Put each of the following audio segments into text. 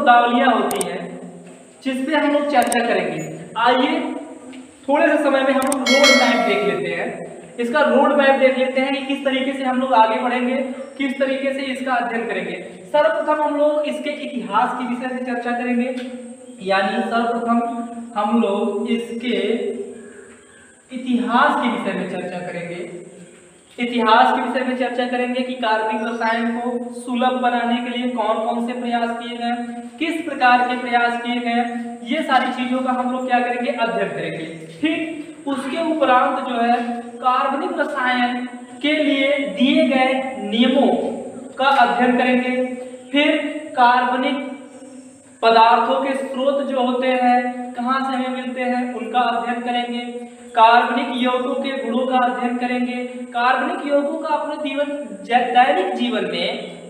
शब्दावलियां होती हैं जिस पे हम लोग चर्चा करेंगे। आइए थोड़े से समय में हम लोग रोड मैप देख लेते हैं, इसका रोड मैप देख लेते हैं कि किस तरीके से हम लोग आगे बढ़ेंगे, किस तरीके से इसका अध्ययन करेंगे। सर्वप्रथम हम लोग इसके इतिहास के विषय में चर्चा करेंगे, यानी सर्वप्रथम हम लोग इसके इतिहास के विषय में चर्चा करेंगे। इतिहास के विषय में चर्चा करेंगे कि कार्बनिक रसायन को सुलभ बनाने के लिए कौन कौन से प्रयास किए गए, किस प्रकार के प्रयास किए गए, ये सारी चीजों का हम लोग क्या करेंगे, अध्ययन करेंगे। ठीक, उसके उपरांत जो है कार्बनिक रसायन के लिए दिए गए नियमों का अध्ययन करेंगे। फिर कार्बनिक पदार्थों के स्रोत जो होते हैं, कहाँ से हमें मिलते हैं, उनका अध्ययन करेंगे। कार्बनिक यौगों के गुणों का अध्ययन करेंगे। कार्बनिक यौगों का अपने दैनिक जीवन में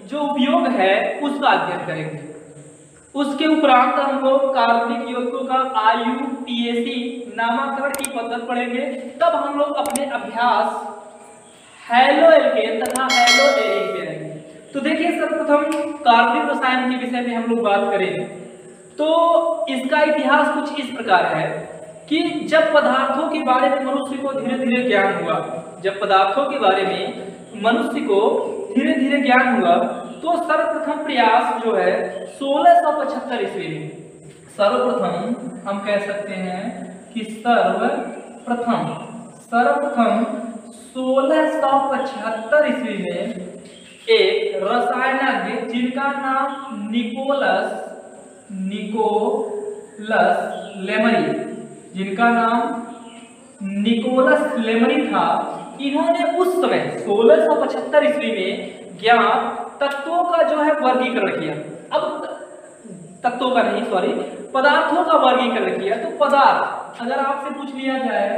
जो उपयोग है उसका अध्ययन करेंगे। उसके उपरांत हम लोग कार्बनिक यौगों का IUPAC नामकरण की पद्धति पढ़ेंगे। तब हम लोग अपने अभ्यास हैलो एल्केन तथा हैलो एरीन पे रहेंगे। तो देखिए, सर्वप्रथम कार्बनिक रसायन के विषय में हम लोग बात करें तो इसका इतिहास कुछ इस प्रकार है कि जब पदार्थों के बारे में मनुष्य को धीरे धीरे ज्ञान हुआ, जब पदार्थों के बारे में मनुष्य को धीरे धीरे ज्ञान हुआ, तो सर्वप्रथम प्रयास जो है 1675 ईस्वी में, सर्वप्रथम हम कह सकते हैं कि सर्वप्रथम 1675 ईस्वी में एक रसायनज्ञ जिनका नाम निकोलस लेमरी था, इन्होंने उस समय 1675 ईस्वी में ज्ञात तत्वों का जो है वर्गीकरण किया। अब तत्वों का नहीं, सॉरी, पदार्थों का वर्गीकरण किया। तो पदार्थ, अगर आपसे पूछ लिया जाए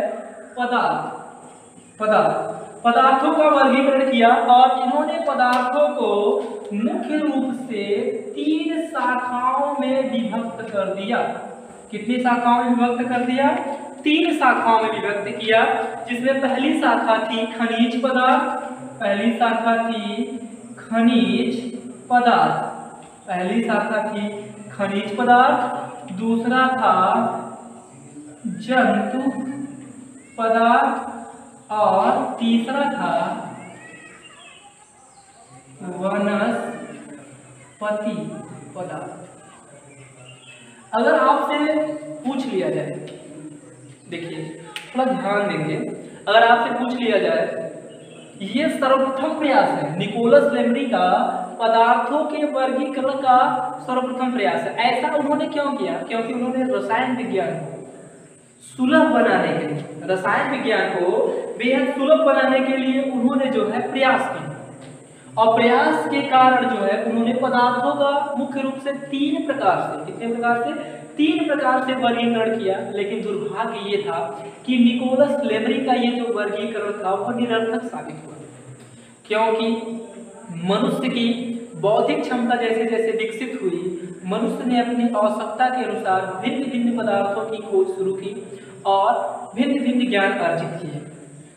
पदार्थों का वर्गीकरण किया और इन्होंने पदार्थों को मुख्य रूप से 3 शाखाओं में विभक्त कर दिया। कितनी शाखाओं में विभक्त कर दिया? 3 शाखाओं में विभक्त किया, जिसमें पहली शाखा थी खनिज पदार्थ, दूसरा था जंतु पदार्थ और तीसरा था वनस्पति पदार्थ। अगर आपसे पूछ लिया जाए, देखिए थोड़ा ध्यान देंगे, अगर आपसे पूछ लिया जाए, ये सर्वप्रथम प्रयास है निकोलस लेमरी का, पदार्थों के वर्गीकरण का सर्वप्रथम प्रयास है। ऐसा उन्होंने क्यों किया? क्योंकि उन्होंने रसायन विज्ञान को सुलभ बनाने के लिए, रसायन विज्ञान को बेहद सुलभ बनाने के लिए उन्होंने जो है प्रयास किया, और प्रयास के कारण जो है उन्होंने पदार्थों का मुख्य रूप से 3 प्रकार से, कितने प्रकार से? 3 प्रकार से वर्गीकरण किया। लेकिन दुर्भाग्य ये था कि निकोलस लेमरी का ये जो वर्गीकरण था वो निरर्थक साबित हुआ, क्योंकि मनुष्य की बौद्धिक क्षमता जैसे जैसे विकसित हुई, मनुष्य ने अपनी आवश्यकता के अनुसार भिन्न भिन्न पदार्थों की खोज शुरू की और भिन्न भिन्न ज्ञान अर्जित किए।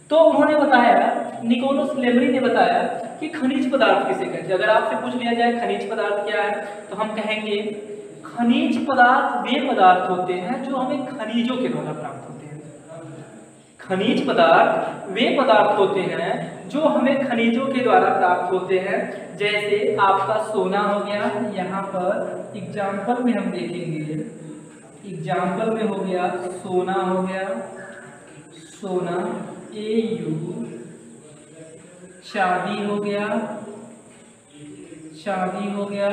तो उन्होंने बताया, निकोलस लेमरी ने बताया कि खनिज पदार्थ किसे कहते हैं। अगर आपसे पूछ लिया जाए खनिज पदार्थ क्या है, तो हम कहेंगे खनिज पदार्थ वे पदार्थ होते हैं जो हमें खनिजों के द्वारा प्राप्त होते हैं। खनिज पदार्थ वे पदार्थ होते हैं जो हमें खनिजों के द्वारा प्राप्त होते हैं। जैसे आपका सोना हो गया, यहाँ पर एग्जाम्पल में हम देखेंगे, एग्जाम्पल में हो गया सोना, हो गया सोना, AU, चांदी हो गया, चांदी हो गया,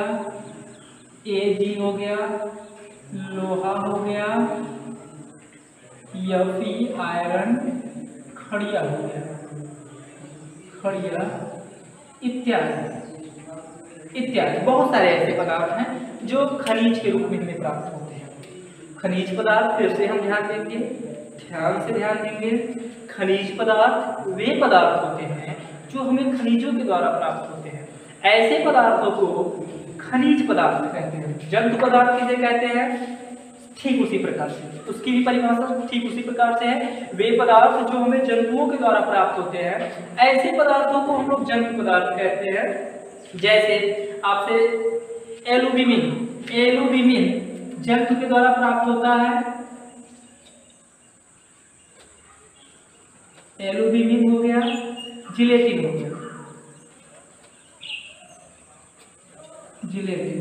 AG हो गया, लोहा हो गया, Fe आयरन, खड़िया हो गया, खड़िया इत्यादि इत्यादि। बहुत सारे ऐसे पदार्थ हैं जो खनिज के रूप में हमें प्राप्त होते हैं। खनिज पदार्थ, फिर से हम ध्यान देंगे, ध्यान से ध्यान देंगे, खनिज पदार्थ वे पदार्थ होते हैं जो हमें खनिजों के द्वारा प्राप्त होते हैं। ऐसे पदार्थों को खनिज पदार्थ कहते हैं। जंतु पदार्थ किसे कहते हैं? ठीक उसी प्रकार से, उसकी भी परिभाषा ठीक उसी प्रकार से है। वे पदार्थ जो हमें जंतुओं के द्वारा प्राप्त होते हैं, ऐसे पदार्थों को हम लोग जंतु पदार्थ कहते हैं। जैसे आपसे एल्यूमिनियम, एल्यूमिन जंतु के द्वारा प्राप्त होता है, एल्यूमिन हो गया, जिलेटिन हो गया, जिलेटिन,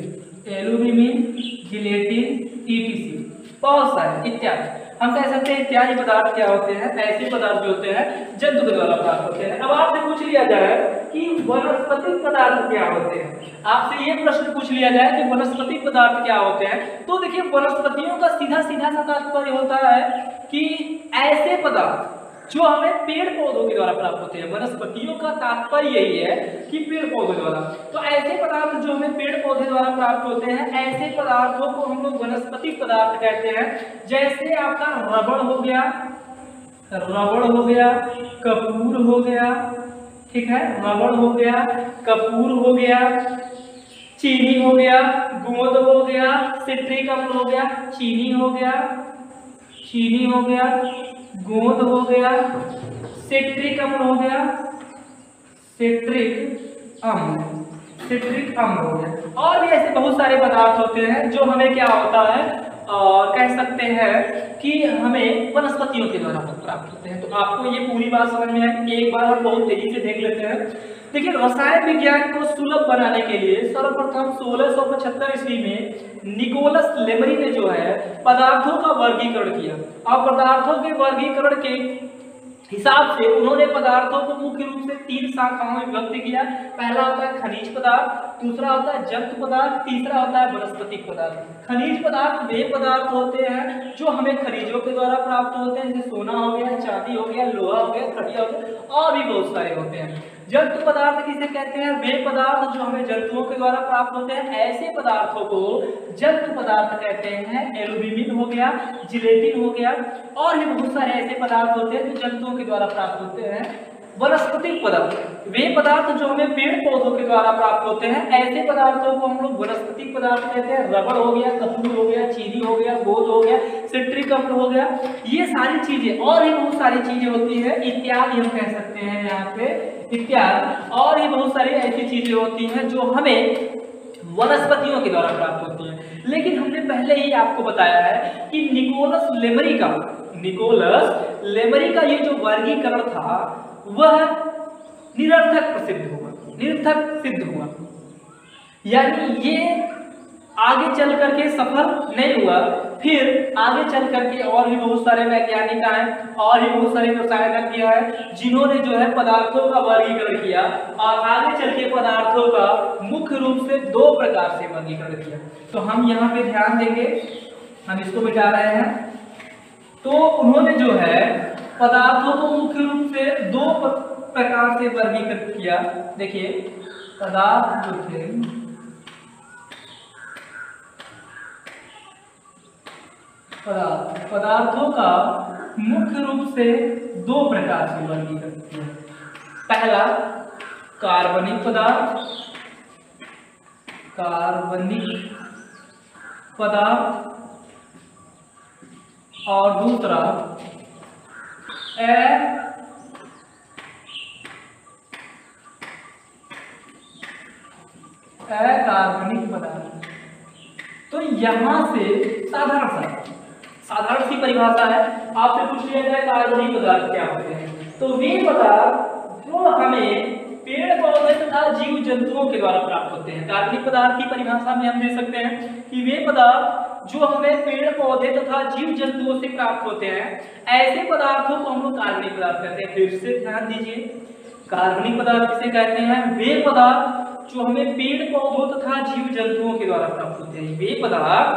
एल्यूमिन, जिलेटिन, ईटीसी, बहुत सारे इत्यादि। हम कह सकते हैं इत्यादि पदार्थ क्या होते हैं, ऐसे पदार्थ जो होते हैं जंतु के द्वारा प्राप्त होते हैं। अब आपसे पूछ लिया जाए कि वनस्पतिक पदार्थ क्या होते हैं, आपसे ये प्रश्न पूछ लिया जाए कि वनस्पतिक पदार्थ क्या होते हैं, तो देखिए वनस्पतियों का सीधा सीधा सा तात्पर्य होता है कि ऐसे पदार्थ जो हमें पेड़ पौधों के द्वारा प्राप्त होते हैं। वनस्पतियों का तात्पर्य यही है कि पेड़ पौधों द्वारा, तो ऐसे पदार्थ जो हमें पेड़ पौधे द्वारा प्राप्त होते हैं, ऐसे पदार्थों को हम लोग वनस्पतिक पदार्थ कहते हैं। जैसे आपका रबड़ हो गया, रबड़ हो गया, कपूर हो गया, ठीक है, रबड़ हो गया, कपूर हो गया, चीनी हो गया, गोंद हो गया, सिट्रिक अम्ल हो गया, चीनी हो गया, चीनी हो गया, गोंद हो गया, सिट्रिक अम्ल हो गया, सिट्रिक अम्ल, सिट्रिक अम्ल हो गया। और भी ऐसे बहुत सारे पदार्थ होते हैं जो हमें क्या होता है और कह सकते हैं कि हमें वनस्पतियों के द्वारा प्राप्त होते हैं। तो आपको ये पूरी बात समझ में आई, एक बार हम बहुत तेजी से देख लेते हैं। देखिए रसायन विज्ञान को सुलभ बनाने के लिए सर्वप्रथम 1675 ईस्वी में निकोलस लेमरी ने जो है पदार्थों का वर्गीकरण किया, और पदार्थों के वर्गीकरण के हिसाब से उन्होंने पदार्थों को मुख्य रूप से 3 शाखाओं में विभक्त किया। पहला होता है खनिज पदार्थ, दूसरा होता है जंतु पदार्थ, तीसरा होता है वनस्पतिक पदार्थ। खनिज पदार्थ वे पदार्थ होते हैं जो हमें खनिजों के द्वारा प्राप्त होते हैं, जैसे सोना हो गया, चांदी हो गया, लोहा हो गया, खड़िया हो गया, और भी बहुत सारे होते हैं। जंतु पदार्थ किसे कहते हैं, वे पदार्थ जो हमें जंतुओं के द्वारा प्राप्त होते हैं, ऐसे पदार्थों को जंतु पदार्थ कहते हैं। एल्यूमिन हो गया, जिलेटिन हो गया, और भी बहुत सारे ऐसे पदार्थ होते हैं जो जंतुओं के द्वारा प्राप्त होते हैं। वनस्पतिक पदार्थ वे पदार्थ जो हमें पेड़ पौधों के द्वारा प्राप्त होते हैं, ऐसे पदार्थों को हम लोग वनस्पतिक पदार्थ कहते हैं। रबड़ हो गया, कपूर हो गया, चीनी हो गया, गोंद हो गया, सिट्रिक अम्ल हो गया, ये सारी चीजें और भी बहुत सारी चीजें होती है, इत्यादि हम कह सकते हैं यहाँ पे, इत्यादि और भी बहुत सारी ऐसी चीजें होती हैं जो हमें वनस्पतियों के द्वारा प्राप्त होती हैं। लेकिन हमने पहले ही आपको बताया है कि निकोलस लेमरी का ये जो वर्गीकरण था वह निरर्थक सिद्ध हुआ, यानी ये आगे चल करके सफल नहीं हुआ। फिर आगे चल करके और भी बहुत सारे वैज्ञानिक आए और भी बहुत सारे रसायनज्ञ आए जिन्होंने जो है पदार्थों का वर्गीकरण किया, और आगे चल के पदार्थों का मुख्य रूप से 2 प्रकार से वर्गीकरण किया। तो हम यहाँ पे ध्यान देंगे, हम इसको मिटा रहे हैं। तो उन्होंने जो है पदार्थों को मुख्य रूप से 2 प्रकार से वर्गीकृत किया। देखिए पदार्थ जो थे पदार्थों का मुख्य रूप से 2 प्रकार से वर्गीकृत किया। पहला कार्बनिक पदार्थ और दूसरा अकार्बनिक पदार्थ। तो यहां से साधारण सी परिभाषा है, आपसे पूछ लिया जाए कार्बनिक पदार्थ क्या होते हैं, तो वे पदार्थ जो हमें पेड़ पौधे तथा जीव जंतुओं के द्वारा प्राप्त होते हैं। कार्बनिक पदार्थ की परिभाषा में हम दे सकते हैं कि वे पदार्थ जो हमें पेड़ पौधे तथा जीव जंतुओं से प्राप्त होते हैं, ऐसे पदार्थों को हम लोग कार्बनिक पदार्थ कहते हैं। फिर से ध्यान दीजिए, कार्बनिक पदार्थ किसे कहते हैं, वे पदार्थ जो हमें पेड़ पौधों तथा जीव जंतुओं के द्वारा प्राप्त होते हैं। वे पदार्थ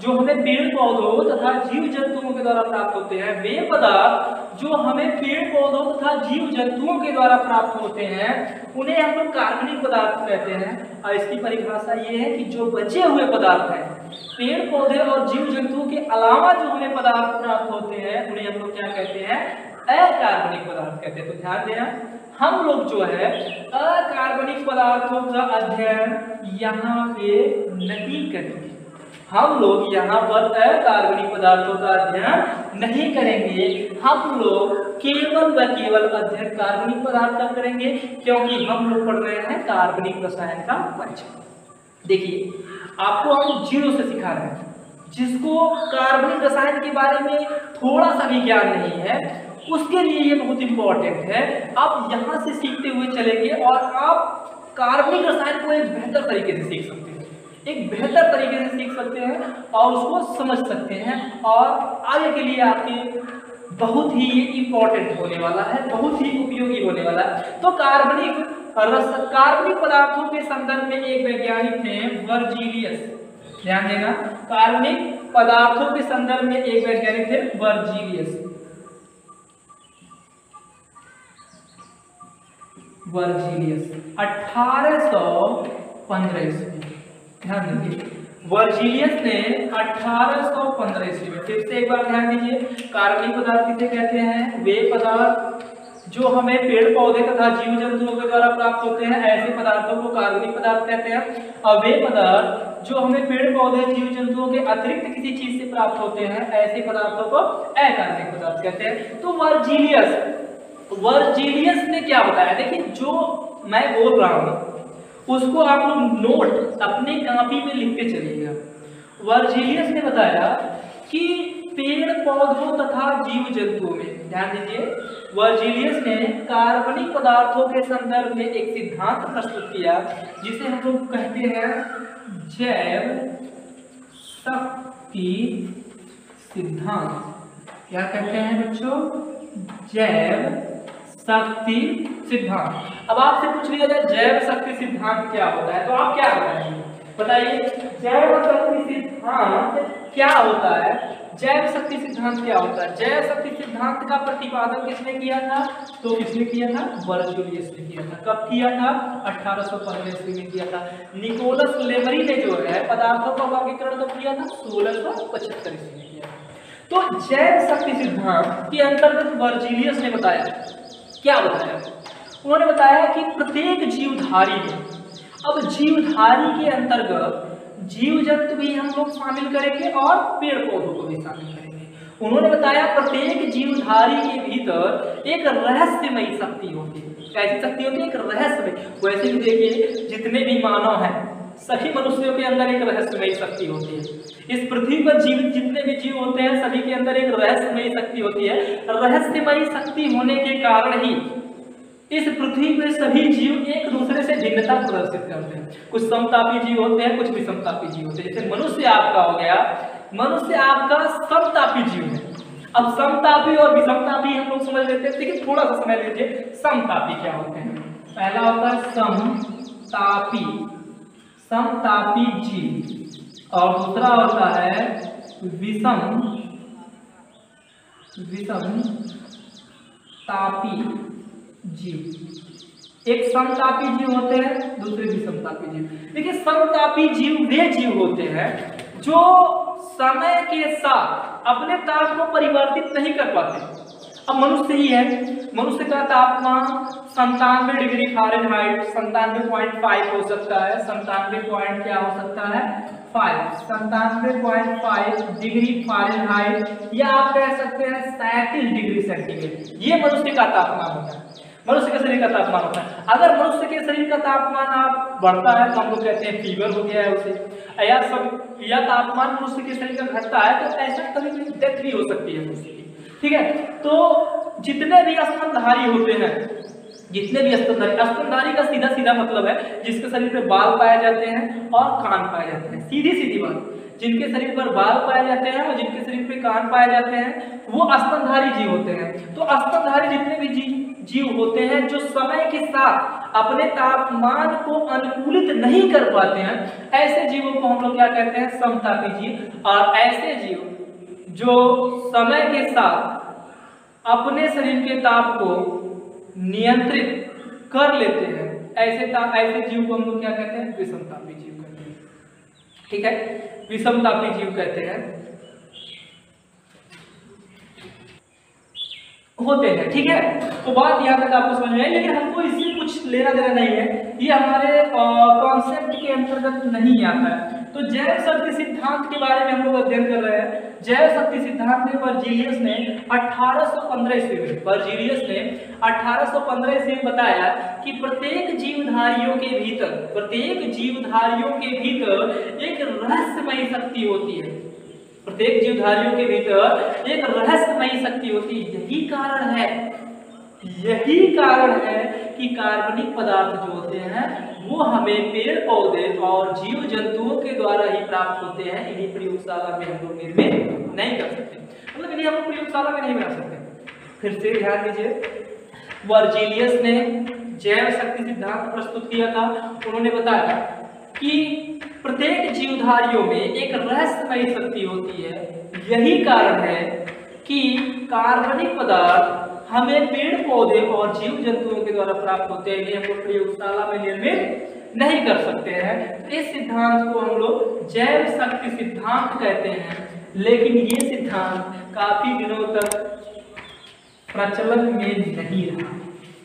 जो हमें पेड़ पौधों तथा जीव जंतुओं के द्वारा प्राप्त होते हैं, वे पदार्थ जो हमें पेड़ पौधों तथा जीव जंतुओं के द्वारा प्राप्त होते हैं, उन्हें हम लोग कार्बनिक पदार्थ कहते हैं। और इसकी परिभाषा ये है कि जो बचे हुए पदार्थ हैं, पेड़ पौधे और जीव जंतुओं के अलावा जो हमें पदार्थ प्राप्त होते हैं, उन्हें हम लोग क्या कहते हैं, अकार्बनिक पदार्थ कहते हैं। तो ध्यान देना, हम लोग जो है अकार्बनिक पदार्थों का अध्ययन यहाँ पे नहीं करेंगे। हम लोग यहाँ पर अकार्बनिक पदार्थों का अध्ययन नहीं करेंगे। हम लोग केवल व केवल अध्ययन कार्बनिक पदार्थ का करेंगे, क्योंकि हम लोग पढ़ रहे हैं कार्बनिक रसायन का परिचय। देखिए आपको हम जीरो से सिखा रहे हैं, जिसको कार्बनिक रसायन के बारे में थोड़ा सा भी ज्ञान नहीं है उसके लिए ये बहुत इंपॉर्टेंट है। आप यहाँ से सीखते हुए चलेंगे और आप कार्बनिक रसायन को एक बेहतर तरीके से सीख सकते हैं, एक बेहतर तरीके से सीख सकते हैं और उसको समझ सकते हैं और आगे के लिए आपके बहुत ही इंपॉर्टेंट होने वाला है, बहुत ही उपयोगी होने वाला है। तो कार्बनिक पदार्थों के संदर्भ में एक वैज्ञानिक थे वर्जीलियस, ध्यान देना, कार्बनिक पदार्थों के संदर्भ में एक वैज्ञानिक थे वर्जीलियस। वर्जीलियस 1815 ईस्वी, ध्यान दीजिए वर्जीलियस ने 1815 ईस्वी में, फिर से एक बार ध्यान दीजिए, कार्बनिक पदार्थ किसे कहते हैं? वे पदार्थ जो हमें पेड़ पौधे तथा जीव जंतुओं के द्वारा प्राप्त होते हैं, ऐसे पदार्थों को कार्बनिक पदार्थ कहते हैं। और वे पदार्थ जो हमें पेड़ पौधे जीव जंतुओं के अतिरिक्त किसी चीज से प्राप्त होते हैं, ऐसे पदार्थों को अकार्बनिक पदार्थ कहते हैं। तो वर्जीलियस ने क्या बताया? देखिए जो मैं बोल रहा हूं उसको आप लोग नोट अपने कॉपी में लिख के चलिएगा। वर्जीलियस ने बताया कि पेड़ पौधों तथा जीव जंतुओं में, ध्यान दीजिए, वर्जीलियस ने कार्बनिक पदार्थों के संदर्भ में एक सिद्धांत प्रस्तुत किया जिसे हम लोग कहते हैं जैव शक्ति सिद्धांत। क्या कहते हैं बच्चों? जैव शक्ति सिद्धांत। अब आपसे पूछ लिया जाए जैव शक्ति सिद्धांत क्या होता है, तो आप क्या बताएंगे? बताइए जैव शक्ति सिद्धांत क्या होता है? जैव शक्ति सिद्धांत क्या होता है? जैव शक्ति सिद्धांत का प्रतिपादन किसने किया था? तो किसने किया था? वर्जीलियस ने किया था। कब किया था? 1815 ईस्वी में किया था। निकोलस लेमरी ने जो है पदार्थों का वर्गीकरण कब किया था? 1675 ईस्वी में किया। तो जैव शक्ति सिद्धांत के अंतर्गत वर्जीलियस ने बताया, क्या बताया? उन्होंने बताया कि प्रत्येक जीवधारी में, अब जीवधारी के अंतर्गत जीव जंतु भी हम लोग शामिल करेंगे और पेड़ पौधों को भी शामिल करेंगे। उन्होंने बताया प्रत्येक जीवधारी के भीतर एक रहस्यमयी शक्ति होती है। कैसी शक्ति होती है? एक रहस्यमयी। वैसे भी देखिए जितने भी मानव हैं सभी मनुष्यों के अंदर एक रहस्यमयी शक्ति होती है। इस पृथ्वी पर जीवित जितने भी जीव होते हैं सभी के अंदर एक रहस्यमयी शक्ति होती है। रहस्यमयी शक्ति होने के कारण ही इस पृथ्वी पे सभी जीव एक दूसरे से भिन्नता प्रदर्शित करते हैं। कुछ समतापी जीव होते हैं, कुछ विषमतापी जीव होते हैं। जैसे मनुष्य आपका हो गया, मनुष्य आपका समतापी जीव है। अब समतापी और विषमतापी हम लोग समझ लेते हैं, लेकिन थोड़ा सा समझ लीजिए समतापी क्या होते हैं। पहला होता है समतापी जीव और दूसरा होता है विषमतापी जीव। एक समतापी जीव होते हैं, दूसरे विषमतापी जीव। देखिए समतापी जीव वे जीव होते हैं जो समय के साथ अपने ताप को परिवर्तित नहीं कर पाते। अब मनुष्य ही है, मनुष्य का तापमान 97 डिग्री फ़ारेनहाइट 97.5 हो सकता है। 97 पॉइंट क्या हो सकता है? 97.5 डिग्री फ़ारेनहाइट, या आप कह सकते हैं 37 डिग्री सेंटीग्रेड। ये मनुष्य का तापमान होता है, मनुष्य के शरीर का तापमान होता है। अगर मनुष्य के शरीर का तापमान आप बढ़ता है तो हम लोग कहते हैं फीवर हो गया है उसे, या तापमान मनुष्य के शरीर का घटता है तो ऐसा कभी डेथ भी हो सकती है मनुष्य की। ठीक है, तो जितने भी स्तनधारी होते हैं, जितने भी स्तनधारी का सीधा सीधा मतलब है जिसके शरीर पे बाल पाए जाते हैं और कान पाए जाते हैं। सीधी सीधी बात, जिनके शरीर पर बाल पाए जाते हैं और जिनके शरीर पे कान पाए जाते हैं वो स्तनधारी जीव होते हैं। तो स्तनधारी जितने भी जीव होते हैं जो समय के साथ अपने तापमान को अनुकूलित नहीं कर पाते हैं, ऐसे जीवों को हम लोग क्या कहते हैं? समतापी जीव। और ऐसे जीव जो समय के साथ अपने शरीर के ताप को नियंत्रित कर लेते हैं, ऐसे जीव को हम लोग क्या कहते हैं? विषमतापी जीव कहते हैं। ठीक है, विषमतापी जीव कहते हैं होते हैं। ठीक है, तो बात यहाँ तक आपको समझ में आई, लेकिन हमको इससे कुछ लेना देना नहीं है, ये हमारे कॉन्सेप्ट के अंतर्गत नहीं आता है। तो जैव शक्ति सिद्धांत के बारे में हम लोग अध्ययन कर रहे हैं। जैव शक्ति सिद्धांत में वर्जीलियस ने 1815 ईस्वी में बताया कि प्रत्येक जीवधारियों के भीतर एक रहस्यमयी शक्ति होती है। प्रत्येक जीवधारियों के भीतर एक रहस्यमयी शक्ति होती है। यही कारण है कि कार्बनिक पदार्थ जो होते हैं वो हमें पेड़ पौधे और जीव जंतुओं के द्वारा ही प्राप्त होते हैं। इन्हीं प्रयोगशाला में हम लोग निर्मित नहीं कर सकते, मतलब इन्हें हम लोग प्रयोगशाला में नहीं बना सकते। फिर से ध्यान दीजिए, वर्जीलियस ने जैव शक्ति सिद्धांत प्रस्तुत किया था। उन्होंने बताया कि प्रत्येक जीवधारियों में एक रहस्यमयी शक्ति होती है। यही कारण है कि कार्बनिक पदार्थ हमें पेड़ पौधे और जीव जंतुओं के द्वारा प्राप्त होते हैं। इन्हें हम लोग प्रयोगशाला में निर्मित नहीं कर सकते हैं। तो इस सिद्धांत को हम लोग जैव शक्ति सिद्धांत कहते हैं। लेकिन ये सिद्धांत काफी दिनों तक प्रचलन में नहीं रहा,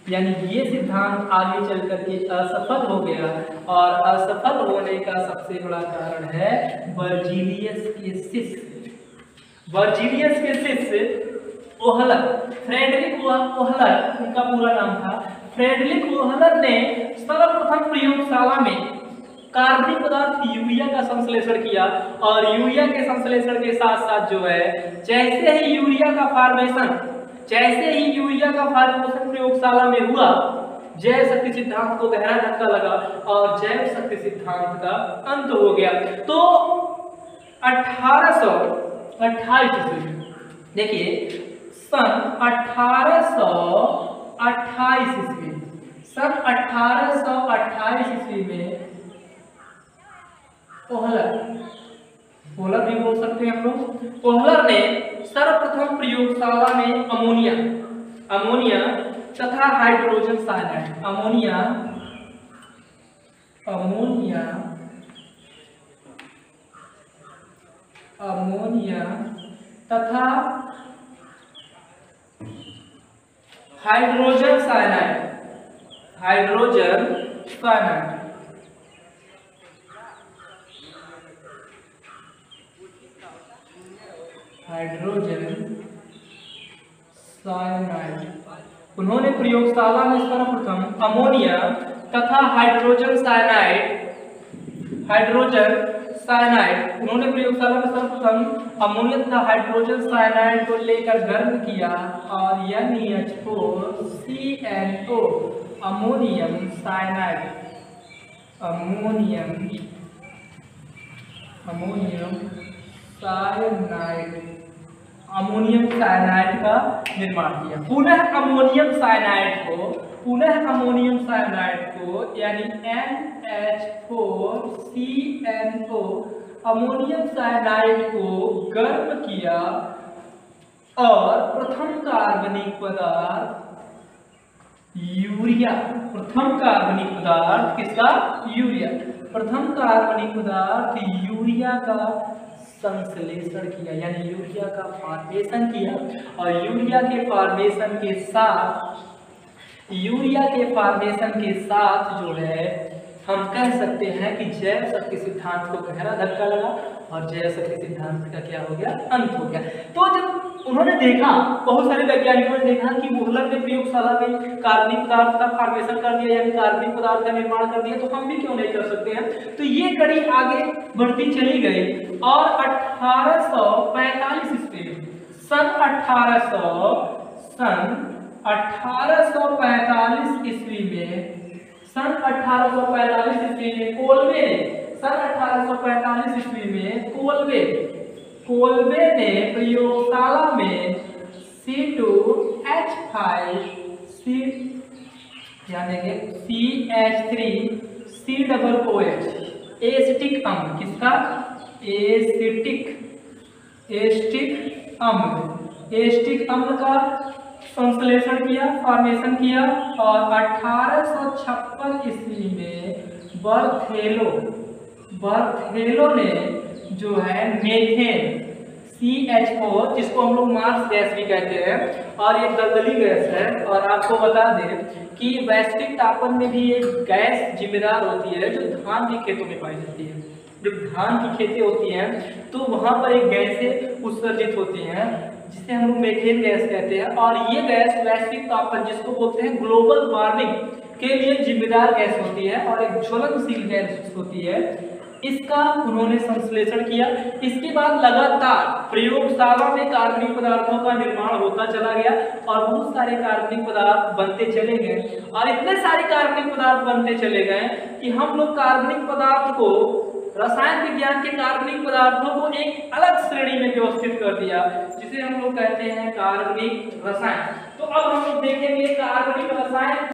यानी ये सिद्धांत आगे चल करके असफल हो गया। और असफल होने का सबसे बड़ा कारण है वर्जीलियस के शिष्य ओहलर, फ्रेडरिक ओहलर उनका पूरा नाम था। फ्रेडरिक ओहलर ने सर्वप्रथम प्रयोगशाला में कार्बनिक पदार्थ यूरिया का संश्लेषण किया। और यूरिया के संश्लेषण के साथ साथ जो है, जैसे ही यूरिया का फॉर्मेशन प्रयोगशाला में हुआ, जैव शक्ति सिद्धांत को गहरा धक्का लगा और जैव शक्ति सिद्धांत का अंत हो गया। तो 1828 ईस्वी, देखिए सन 1828 ईस्वी में ओहलर भी बोल सकते हैं हम लोग, ओहलर ने सर्वप्रथम प्रयोगशाला में अमोनिया तथा हाइड्रोजन साइनाइड अमोनिया तथा हाइड्रोजन साइनाइड उन्होंने प्रयोगशाला में सर्वप्रथम अमोनिया तथा हाइड्रोजन साइनाइड उन्होंने प्रयोगशाला में सर्वप्रथम अमोनिया तथा हाइड्रोजन साइनाइड को लेकर गर्म किया और NH4CnO अमोनियम साइनाइड का निर्माण किया। पुनः अमोनियम साइनाइड को यानी NH4CnO अमोनियम साइनाइड को गर्म किया और प्रथम कार्बनिक पदार्थ यूरिया का संश्लेषण किया, यानी यूरिया का फॉर्मेशन किया। और यूरिया के फॉर्मेशन के साथ जो है हम कह सकते हैं कि जैव शक्ति सिद्धांत को गहरा धक्का लगा और जैव शक्ति सिद्धांत का क्या हो गया, अंत हो गया। तो जब उन्होंने देखा, बहुत सारे वैज्ञानिकों ने देखा कि ओहलर ने प्रयोगशाला में कार्बनिक पदार्थ का फॉर्मेशन कर दिया, यानी कार्बनिक पदार्थ का निर्माण कर दिया, तो हम भी क्यों नहीं कर सकते हैं। तो ये कड़ी आगे बढ़ती चली गई और 1845 ईस्वी में सन 1845 ईस्वी में कोलबे ने प्रयोगशाला में CH3CH3COOH एसिटिक अम्ल, किसका एसिटिक अम्ल का संश्लेषण किया, फॉर्मेशन किया। और 1856 ईस्वी में बर्थेलो ने जो है मेथेन CH4, जिसको हम लोग मार्स गैस भी कहते हैं, और ये दलदली गैस है। और आपको बता दें कि वैश्विक तापमान में भी ये गैस जिम्मेदार होती है जो धान के खेतों में पाई जाती है। जब धान की खेती होती है तो वहाँ पर एक गैसें उत्सर्जित होती हैं जिसे हम लोग मीथेन गैस कहते हैं, और ये गैस वैश्विक तापमान जिसको बोलते हैं ग्लोबल वार्मिंग के लिए जिम्मेदार गैस होती है और एक ज्वलनशील गैस होती है। इसका उन्होंने संश्लेषण किया। इसके बाद लगातार प्रयोगशाला में कार्बनिक पदार्थों का निर्माण होता चला गया और बहुत सारे कार्बनिक पदार्थ बनते चले गए, और इतने सारे कार्बनिक पदार्थ बनते चले गए कि हम लोग कार्बनिक पदार्थ को, रसायन विज्ञान के कार्बनिक पदार्थों को एक अलग श्रेणी में व्यवस्थित कर दिया जिसे हम लोग कहते हैं कार्बनिक रसायन। तो अब हम लोग देखेंगे कार्बनिक रसायन।